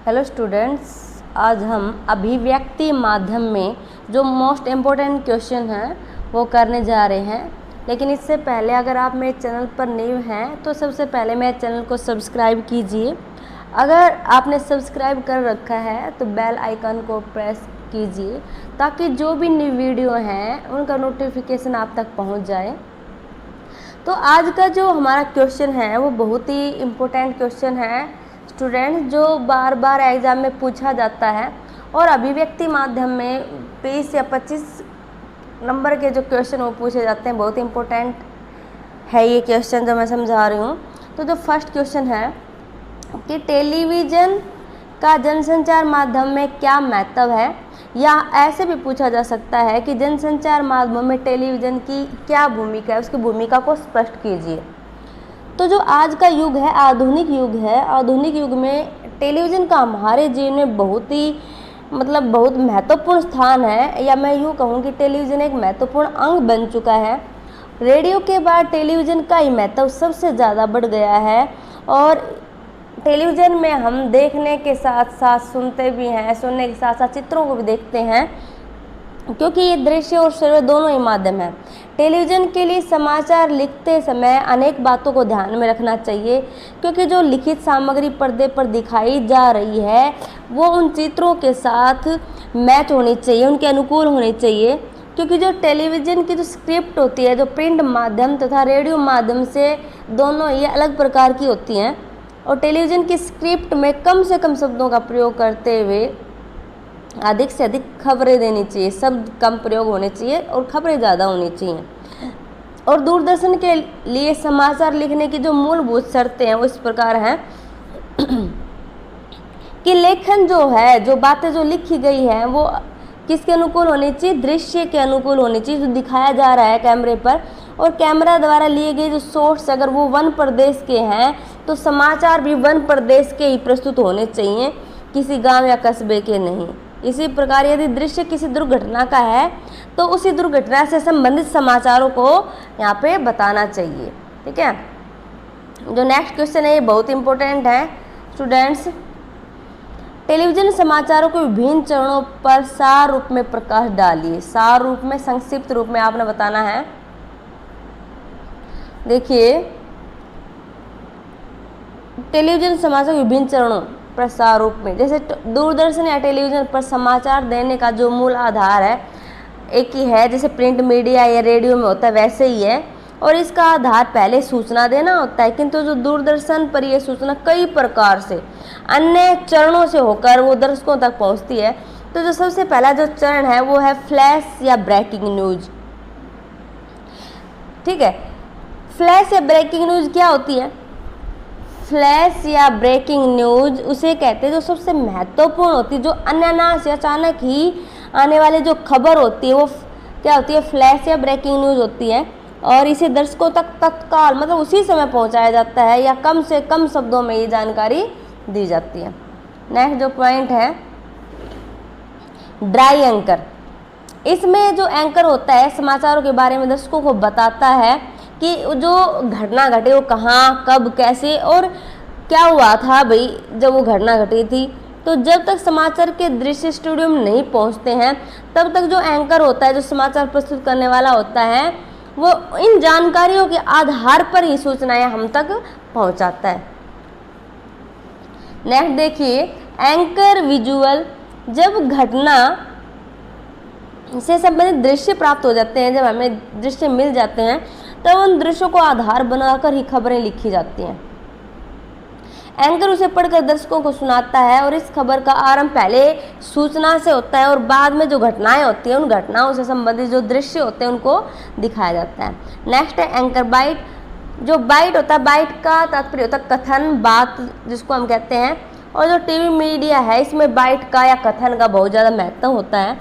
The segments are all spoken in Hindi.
हेलो स्टूडेंट्स, आज हम अभिव्यक्ति माध्यम में जो मोस्ट इम्पोर्टेंट क्वेश्चन हैं वो करने जा रहे हैं। लेकिन इससे पहले अगर आप मेरे चैनल पर न्यू हैं तो सबसे पहले मेरे चैनल को सब्सक्राइब कीजिए। अगर आपने सब्सक्राइब कर रखा है तो बेल आइकन को प्रेस कीजिए ताकि जो भी न्यू वीडियो हैं उनका नोटिफिकेशन आप तक पहुंच जाए। तो आज का जो हमारा क्वेश्चन है वो बहुत ही इम्पोर्टेंट क्वेश्चन है स्टूडेंट्स, जो बार बार एग्ज़ाम में पूछा जाता है और अभिव्यक्ति माध्यम में 20 या 25 नंबर के जो क्वेश्चन वो पूछे जाते हैं। बहुत इम्पोर्टेंट है ये क्वेश्चन जो मैं समझा रही हूँ। तो जो फर्स्ट क्वेश्चन है कि टेलीविज़न का जनसंचार माध्यम में क्या महत्व है, या ऐसे भी पूछा जा सकता है कि जनसंचार माध्यम में टेलीविज़न की क्या भूमिका है, उसकी भूमिका को स्पष्ट कीजिए। तो जो आज का युग है आधुनिक युग है, आधुनिक युग में टेलीविज़न का हमारे जीवन में बहुत ही बहुत महत्वपूर्ण स्थान है, या मैं यूँ कहूँ कि टेलीविज़न एक महत्वपूर्ण अंग बन चुका है। रेडियो के बाद टेलीविज़न का ही महत्व सबसे ज़्यादा बढ़ गया है और टेलीविज़न में हम देखने के साथ साथ सुनते भी हैं, सुनने के साथ साथ चित्रों को भी देखते हैं, क्योंकि ये दृश्य और श्रव्य दोनों ही माध्यम है। टेलीविज़न के लिए समाचार लिखते समय अनेक बातों को ध्यान में रखना चाहिए, क्योंकि जो लिखित सामग्री पर्दे पर दिखाई जा रही है वो उन चित्रों के साथ मैच होनी चाहिए, उनके अनुकूल होनी चाहिए। क्योंकि जो टेलीविज़न की जो स्क्रिप्ट होती है, जो प्रिंट माध्यम तथा रेडियो माध्यम से दोनों ये अलग प्रकार की होती हैं, और टेलीविज़न की स्क्रिप्ट में कम से कम शब्दों का प्रयोग करते हुए अधिक से अधिक खबरें देनी चाहिए, शब्द कम प्रयोग होने चाहिए और खबरें ज़्यादा होनी चाहिए। और दूरदर्शन के लिए समाचार लिखने की जो मूलभूत शर्तें हैं वो इस प्रकार हैं कि लेखन जो है, जो बातें जो लिखी गई हैं वो किसके अनुकूल होनी चाहिए, दृश्य के अनुकूल होनी चाहिए, जो दिखाया जा रहा है कैमरे पर। और कैमरा द्वारा लिए गए जो शॉट्स अगर वो वन प्रदेश के हैं तो समाचार भी वन प्रदेश के ही प्रस्तुत होने चाहिए, किसी गांव या कस्बे के नहीं। इसी प्रकार यदि दृश्य किसी दुर्घटना का है तो उसी दुर्घटना से संबंधित समाचारों को यहाँ पे बताना चाहिए। ठीक है, जो नेक्स्ट क्वेश्चन है ये बहुत इंपॉर्टेंट है स्टूडेंट्स। टेलीविज़न समाचारों के विभिन्न चरणों पर सार रूप में प्रकाश डालिए। सार रूप में, संक्षिप्त रूप में आपने बताना है। देखिए, टेलीविज़न समाचार के विभिन्न चरणों प्रसार रूप में, जैसे दूरदर्शन या टेलीविज़न पर समाचार देने का जो मूल आधार है एक ही है, जैसे प्रिंट मीडिया या रेडियो में होता है वैसे ही है, और इसका आधार पहले सूचना देना होता है। किंतु जो दूरदर्शन पर यह सूचना कई प्रकार से अन्य चरणों से होकर वो दर्शकों तक पहुंचती है। तो जो सबसे पहला जो चरण है वो है फ्लैश या ब्रेकिंग न्यूज। ठीक है, फ्लैश या ब्रेकिंग न्यूज क्या होती है? फ्लैश या ब्रेकिंग न्यूज उसे कहते हैं जो सबसे महत्वपूर्ण होती है, जो अनायास या अचानक ही आने वाली जो खबर होती है वो क्या होती है, फ्लैश या ब्रेकिंग न्यूज होती है। और इसे दर्शकों तक तत्काल उसी समय पहुंचाया जाता है, या कम से कम शब्दों में ये जानकारी दी जाती है। नेक्स्ट जो पॉइंट है ड्राई एंकर। इसमें जो एंकर होता है समाचारों के बारे में दर्शकों को बताता है कि जो घटना घटे वो कहाँ, कब, कैसे और क्या हुआ था भाई जब वो घटना घटी थी। तो जब तक समाचार के दृश्य स्टूडियो में नहीं पहुंचते हैं तब तक जो एंकर होता है, जो समाचार प्रस्तुत करने वाला होता है, वो इन जानकारियों के आधार पर ही सूचनाएं हम तक पहुंचाता है। नेक्स्ट देखिए, एंकर विजुअल। जब घटना से संबंधित दृश्य प्राप्त हो जाते हैं, जब हमें दृश्य मिल जाते हैं तब उन दृश्यों को आधार बनाकर ही खबरें लिखी जाती हैं। एंकर उसे पढ़कर दर्शकों को सुनाता है और इस खबर का आरंभ पहले सूचना से होता है और बाद में जो घटनाएं होती हैं उन घटनाओं से संबंधित जो दृश्य होते हैं उनको दिखाया जाता है। नेक्स्ट है एंकर बाइट। जो बाइट होता है, बाइट का तात्पर्य होता है कथन, बात जिसको हम कहते हैं। और जो टीवी मीडिया है इसमें बाइट का या कथन का बहुत ज़्यादा महत्व होता है।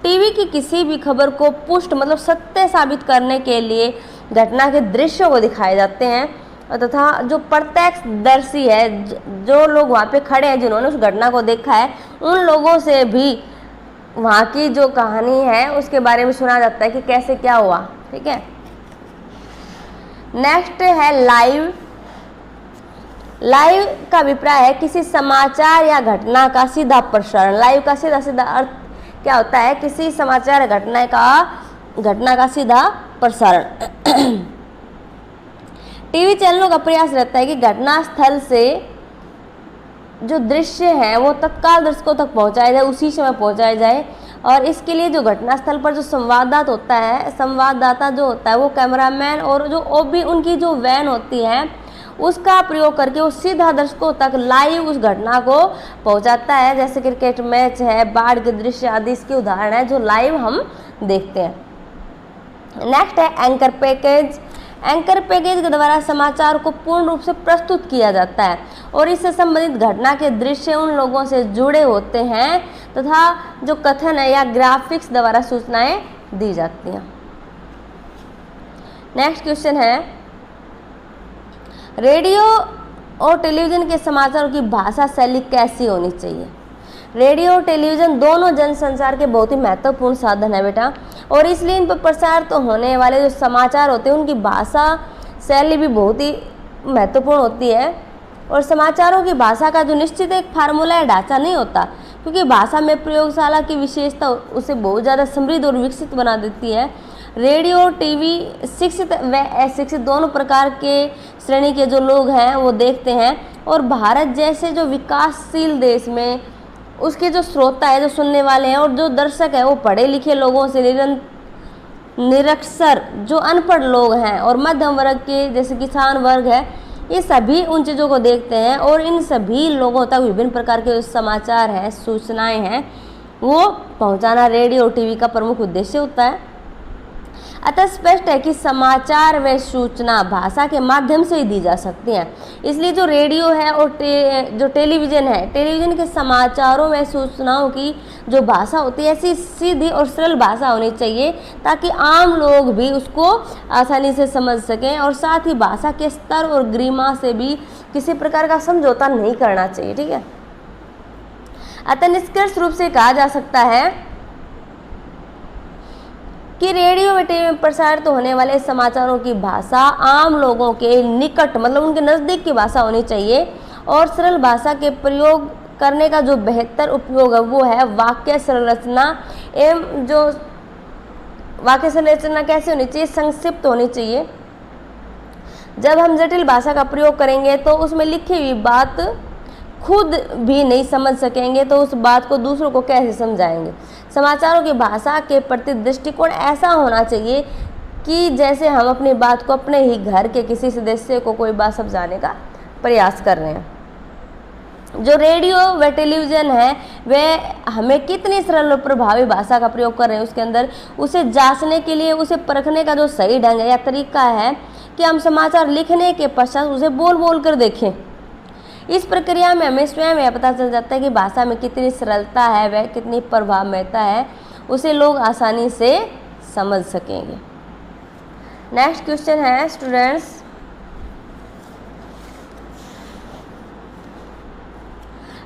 टीवी की किसी भी खबर को पुष्ट सत्य साबित करने के लिए घटना के दृश्यों को दिखाए जाते हैं, तथा जो प्रत्यक्षदर्शी है, जो लोग वहाँ पे खड़े हैं, जिन्होंने उस घटना को देखा है, उन लोगों से भी वहाँ की जो कहानी है उसके बारे में सुना जाता है कि कैसे क्या हुआ। ठीक है, नेक्स्ट है लाइव। लाइव का अभिप्राय है किसी समाचार या घटना का सीधा प्रसारण। लाइव का सीधा सीधा अर्थ क्या होता है? किसी समाचार घटना का सीधा प्रसारण। टीवी चैनलों का प्रयास रहता है कि घटना स्थल से जो दृश्य है वो तत्काल दर्शकों तक पहुंचाया जाए, उसी समय पहुंचाया जाए। और इसके लिए जो घटनास्थल पर जो संवाददाता जो होता है वो कैमरामैन और जो ओबी उनकी जो वैन होती है उसका प्रयोग करके वो सीधा दर्शकों तक लाइव उस घटना को पहुंचाता है। जैसे क्रिकेट मैच है, बाढ़ के दृश्य आदि इसके उदाहरण है जो लाइव हम देखते हैं। नेक्स्ट है एंकर पैकेज। एंकर पैकेज के द्वारा समाचार को पूर्ण रूप से प्रस्तुत किया जाता है और इससे संबंधित घटना के दृश्य उन लोगों से जुड़े होते हैं तथा जो कथन है या ग्राफिक्स द्वारा सूचनाएं दी जाती हैं। नेक्स्ट क्वेश्चन है, रेडियो और टेलीविजन के समाचारों की भाषा शैली कैसी होनी चाहिए? रेडियो और टेलीविजन दोनों जनसंचार के बहुत ही महत्वपूर्ण साधन है बेटा, और इसलिए इन पर प्रसारित होने वाले जो समाचार होते हैं उनकी भाषा शैली भी बहुत ही महत्वपूर्ण होती है। और समाचारों की भाषा का जो निश्चित एक फार्मूला या ढांचा नहीं होता, क्योंकि भाषा में प्रयोगशाला की विशेषता उसे बहुत ज़्यादा समृद्ध और विकसित बना देती है। रेडियो और टीवी शिक्षित व अशिक्षित दोनों प्रकार के श्रेणी के जो लोग हैं वो देखते हैं, और भारत जैसे जो विकासशील देश में उसके जो श्रोता है, जो सुनने वाले हैं और जो दर्शक है वो पढ़े लिखे लोगों से निरक्षर जो अनपढ़ लोग हैं और मध्यम वर्ग के जैसे किसान वर्ग है, ये सभी उन चीज़ों को देखते हैं और इन सभी लोगों तक विभिन्न प्रकार के जो समाचार हैं, सूचनाएं हैं, वो पहुंचाना रेडियो और टीवी का प्रमुख उद्देश्य होता है। अतः स्पष्ट है कि समाचार व सूचना भाषा के माध्यम से ही दी जा सकती हैं। इसलिए जो रेडियो है और जो टेलीविज़न है, टेलीविज़न के समाचारों व सूचनाओं की जो भाषा होती है ऐसी सीधी और सरल भाषा होनी चाहिए ताकि आम लोग भी उसको आसानी से समझ सकें, और साथ ही भाषा के स्तर और गरिमा से भी किसी प्रकार का समझौता नहीं करना चाहिए। ठीक है। अतः निष्कर्ष रूप से कहा जा सकता है कि रेडियो व टीवी में प्रसारित होने वाले समाचारों की भाषा आम लोगों के निकट मतलब उनके नज़दीक की भाषा होनी चाहिए, और सरल भाषा के प्रयोग करने का जो बेहतर उपयोग है वो है वाक्य संरचना। एवं जो वाक्य संरचना कैसे होनी चाहिए? संक्षिप्त होनी चाहिए। जब हम जटिल भाषा का प्रयोग करेंगे तो उसमें लिखी हुई बात खुद भी नहीं समझ सकेंगे तो उस बात को दूसरों को कैसे समझाएंगे। समाचारों की भाषा के प्रति दृष्टिकोण ऐसा होना चाहिए कि जैसे हम अपनी बात को अपने ही घर के किसी सदस्य को कोई बात समझाने का प्रयास कर रहे हैं। जो रेडियो व टेलीविज़न है वह हमें कितनी सरल और प्रभावी भाषा का प्रयोग कर रहे हैं उसके अंदर उसे जांचने के लिए, उसे परखने का जो सही ढंग है या तरीका है कि हम समाचार लिखने के पश्चात उसे बोल बोल कर देखें। इस प्रक्रिया में हमें स्वयं यह पता चल जाता है कि भाषा में कितनी सरलता है वह कितनी प्रभावमयता है, उसे लोग आसानी से समझ सकेंगे। नेक्स्ट क्वेश्चन है स्टूडेंट्स,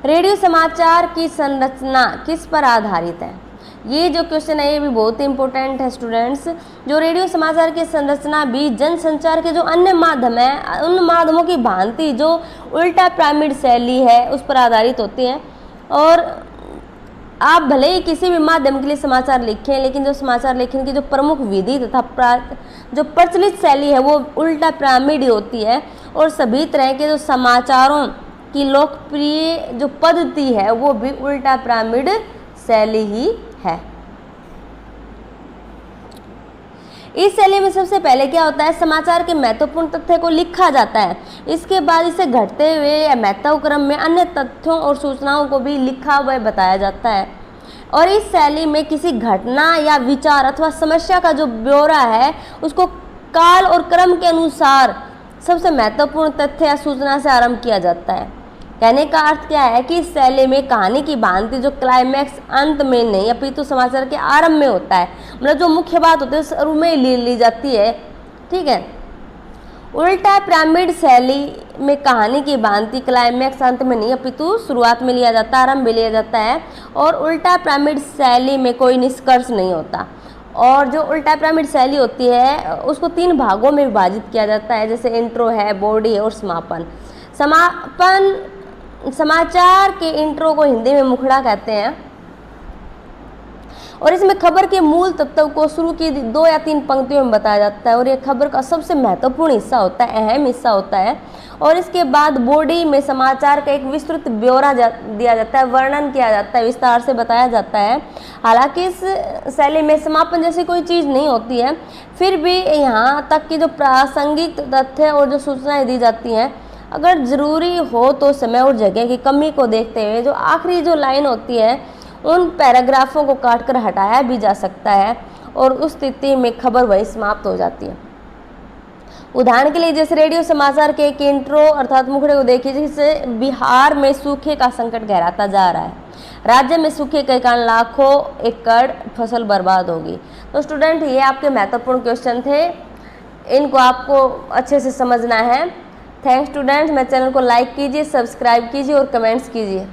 रेडियो समाचार की संरचना किस पर आधारित है? ये जो क्वेश्चन है ये भी बहुत ही इंपॉर्टेंट है स्टूडेंट्स। जो रेडियो समाचार की संरचना भी जनसंचार के जो अन्य माध्यम है उन माध्यमों की भांति जो उल्टा पिरामिड शैली है उस पर आधारित होती है। और आप भले ही किसी भी माध्यम के लिए समाचार लिखें, लेकिन जो समाचार लिखने की जो प्रमुख विधि तथा जो प्रचलित शैली है वो उल्टा पिरामिड ही होती है, और सभी तरह के जो समाचारों की लोकप्रिय जो पद्धति है वो भी उल्टा पिरामिड शैली ही है। इस शैली में सबसे पहले क्या होता है, समाचार के महत्वपूर्ण तथ्य को लिखा जाता है, इसके बाद इसे घटते हुए या महत्व क्रम में अन्य तथ्यों और सूचनाओं को भी लिखा व बताया जाता है। और इस शैली में किसी घटना या विचार अथवा समस्या का जो ब्यौरा है उसको काल और क्रम के अनुसार सबसे महत्वपूर्ण तथ्य या सूचना से आरंभ किया जाता है। कहने का अर्थ क्या है कि इस शैली में कहानी की भांति जो क्लाइमैक्स अंत में नहीं अपितु समाचार के आरंभ में होता है, मतलब जो मुख्य बात होती है शुरू में ली जाती है। ठीक है। उल्टा पिरामिड शैली में कहानी की भांति क्लाइमैक्स अंत में नहीं अपितु शुरुआत में लिया जाता है, आरंभ में लिया जाता है। और उल्टा पिरामिड शैली में कोई निष्कर्ष नहीं होता। और जो उल्टा पिरामिड शैली होती है उसको 3 भागों में विभाजित किया जाता है, जैसे इंट्रो है, बॉडी है और समापन। समापन समाचार के इंट्रो को हिंदी में मुखड़ा कहते हैं और इसमें खबर के मूल तत्व को शुरू की 2 या 3 पंक्तियों में बताया जाता है और ये खबर का सबसे महत्वपूर्ण हिस्सा होता है, अहम हिस्सा होता है। और इसके बाद बॉडी में समाचार का एक विस्तृत ब्यौरा दिया जाता है, वर्णन किया जाता है, विस्तार से बताया जाता है। हालांकि इस शैली में समापन जैसी कोई चीज़ नहीं होती है, फिर भी यहाँ तक कि जो प्रासंगिक तथ्य और जो सूचनाएं दी जाती हैं, अगर ज़रूरी हो तो समय और जगह की कमी को देखते हुए जो आखिरी जो लाइन होती है उन पैराग्राफों को काटकर हटाया भी जा सकता है और उस स्थिति में खबर वही समाप्त हो जाती है। उदाहरण के लिए जैसे रेडियो समाचार के एक इंट्रो अर्थात मुखड़े को देखिए, जिससे बिहार में सूखे का संकट गहराता जा रहा है, राज्य में सूखे के कारण लाखों एकड़ फसल बर्बाद होगी। तो स्टूडेंट ये आपके महत्वपूर्ण क्वेश्चन थे, इनको आपको अच्छे से समझना है। थैंक्स स्टूडेंट्स, मेरे चैनल को लाइक कीजिए, सब्सक्राइब कीजिए और कमेंट्स कीजिए।